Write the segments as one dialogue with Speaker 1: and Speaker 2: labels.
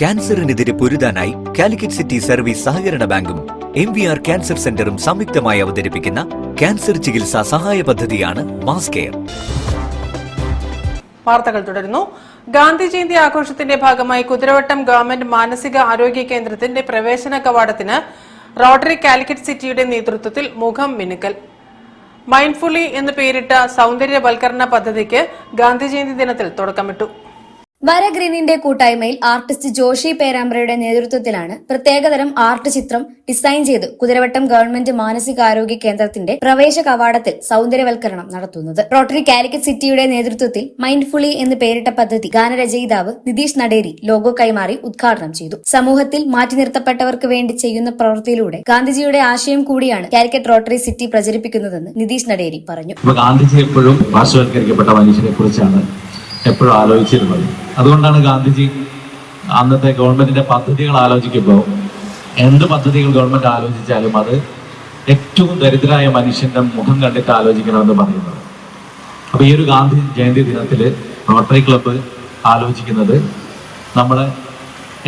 Speaker 1: ക്യാൻസറിനെതിരെ പൊരുതാനായി Calicut city service സഹകരണ ബാങ്കും MVR cancer സെന്ററും സംയുക്തമായി അവതരിപ്പിക്കുന്ന ക്യാൻസർ ചികിത്സാ സഹായ പദ്ധതിയാണ് മാസ് കെയർ.
Speaker 2: വാർത്തകൾ തുടരുന്നു. ഗാന്ധി ജയന്തി ആഘോഷത്തിന്റെ ഭാഗമായി കുതിരവട്ടം ഗവൺമെന്റ് മാനസിക ആരോഗ്യ കേന്ദ്രത്തിന്റെ പ്രവേശന കവാടത്തിന് റോട്ടറി കാലിക്കറ്റ് സിറ്റിയുടെ നേതൃത്വത്തിൽ മുഖം മിനുക്കൽ. മൈൻഡ്ഫുള്ളി എന്ന് പേരിട്ട സൗന്ദര്യവൽക്കരണ പദ്ധതിക്ക് ഗാന്ധി ജയന്തി ദിനത്തിൽ തുടക്കമിട്ടു.
Speaker 3: വരഗ്രീനിന്റെ കൂട്ടായ്മയിൽ ആർട്ടിസ്റ്റ് ജോഷി പേരാമ്പ്രയുടെ നേതൃത്വത്തിലാണ് പ്രത്യേകതരം ആർട്ട് ചിത്രം ഡിസൈൻ ചെയ്ത് കുതിരവട്ടം ഗവൺമെന്റ് മാനസികാരോഗ്യ കേന്ദ്രത്തിന്റെ പ്രവേശ കവാടത്തിൽ സൗന്ദര്യവൽക്കരണം നടത്തുന്നത്. റോട്ടറി കാലിക്കറ്റ് സിറ്റിയുടെ നേതൃത്വത്തിൽ മൈൻഡ്ഫുള്ളി എന്ന് പേരിട്ട പദ്ധതി ഗാനരചയിതാവ് നിതീഷ് നടേരി ലോഗോ കൈമാറി ഉദ്ഘാടനം ചെയ്തു. സമൂഹത്തിൽ മാറ്റി നിർത്തപ്പെട്ടവർക്ക് വേണ്ടി ചെയ്യുന്ന പ്രവൃത്തിയിലൂടെ ഗാന്ധിജിയുടെ ആശയം കൂടിയാണ് കാലിക്കറ്റ് റോട്ടറി സിറ്റി പ്രചരിപ്പിക്കുന്നതെന്ന് നിതീഷ് നടേരി പറഞ്ഞു.
Speaker 4: ഗാന്ധിജി എപ്പോഴും പാർശ്വവൽക്കരിക്കപ്പെട്ട മനുഷ്യനെ കുറിച്ചാണ് എപ്പോഴും ആലോചിച്ചിരുന്നത്. അതുകൊണ്ടാണ് ഗാന്ധിജി അന്നത്തെ ഗവൺമെന്റിന്റെ പദ്ധതികൾ ആലോചിക്കുമ്പോൾ എന്ത് പദ്ധതികൾ ഗവൺമെന്റ് ആലോചിച്ചാലും അത് ഏറ്റവും ദരിദ്രരായ മനുഷ്യന്റെ മുഖം കണ്ടിട്ട് ആലോചിക്കണമെന്ന് പറയുന്നത്. അപ്പൊ ഈ ഒരു ഗാന്ധി ജയന്തി ദിനത്തില് റോട്ടറി ക്ലബ്ബ് ആലോചിക്കുന്നത് നമ്മളെ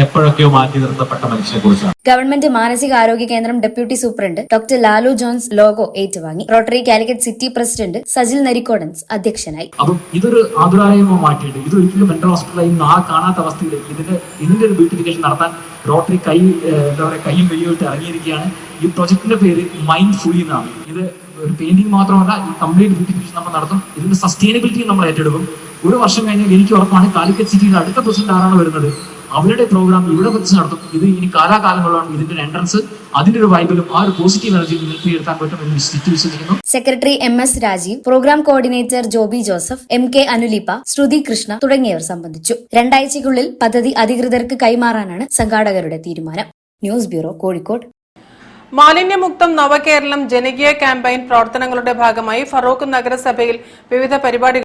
Speaker 4: എപ്പോഴൊക്കെയോ മാറ്റി നിർത്തപ്പെട്ട മനുഷ്യനെ കുറിച്ചാണ്.
Speaker 3: ഗവൺമെന്റ് മാനസികാരോഗ്യ കേന്ദ്രം deputy superintendent doctor Lalu Johns logo ഏറ്റുവാങ്ങി. Rotary Calicut city president Sajil നരിക്കോടൻസ് അധ്യക്ഷനായി.
Speaker 5: അപ്പം ഇതൊരു ആതുരാലയമോ മാറ്റിയിട്ട് ഇതൊരിക്കലും മെന്റൽ ഹോസ്പിറ്റലായി കാണാത്ത അവസ്ഥയിൽ ഇതിന്റെ ഒരു ബ്യൂട്ടിഫിക്കേഷൻ നടത്താൻ റോട്ടറി കൈയും വെളിയോട്ട് ഇറങ്ങിയിരിക്കുകയാണ്. ഈ പ്രൊജക്ടിന്റെ പേര് മൈൻഡ്ഫുള്ളി എന്നാണ്. ഇത് ഒരു പെയിന്റിംഗ് മാത്രമല്ല, ഈ കംപ്ലീറ്റ് ബ്യൂട്ടിഫിക്കേഷൻ നമ്മൾ നടത്തും. ഇതിന്റെ സസ്റ്റൈനബിലിറ്റി നമ്മൾ ഏറ്റെടുക്കും. ഒരു വർഷം കഴിഞ്ഞാൽ എനിക്ക് ഉറപ്പാണ് കാലിക്കറ്റ് സിറ്റിയുടെ അടുത്ത പ്രസിഡന്റ് ആരാണ് വരുന്നത്, അവരുടെ പ്രോഗ്രാം ഇവിടെ വെച്ച് നടത്തും. ഇത് ഇനി കാലാകാലങ്ങളാണ് ഇതിന്റെ എൻട്രൻസ്. അതിന്റെ ഒരു വൈബിലും ആ ഒരു പോസിറ്റീവ് എനർജി നിർത്തിയെടുക്കാൻ പറ്റുമെന്ന് വിശ്വസിക്കുന്നു.
Speaker 3: Secretary MS Rajeev, programme coordinator Joby Joseph, MK Anulipa, Shruthi Krishna തുടങ്ങിയവർ സംബന്ധിച്ചു. 2 ആഴ്ചയ്ക്കുള്ളിൽ പദ്ധതി അധികൃതർക്ക് കൈമാറാനാണ് സംഘാടകരുടെ തീരുമാനം. News bureau, Kozhikode.
Speaker 2: മാലിന്യമുക്തം നവകേരളം ജനകീയ ക്യാമ്പയിൻ പ്രവർത്തനങ്ങളുടെ ഭാഗമായി ഫറോക്ക് നഗരസഭയിൽ വിവിധ പരിപാടികൾ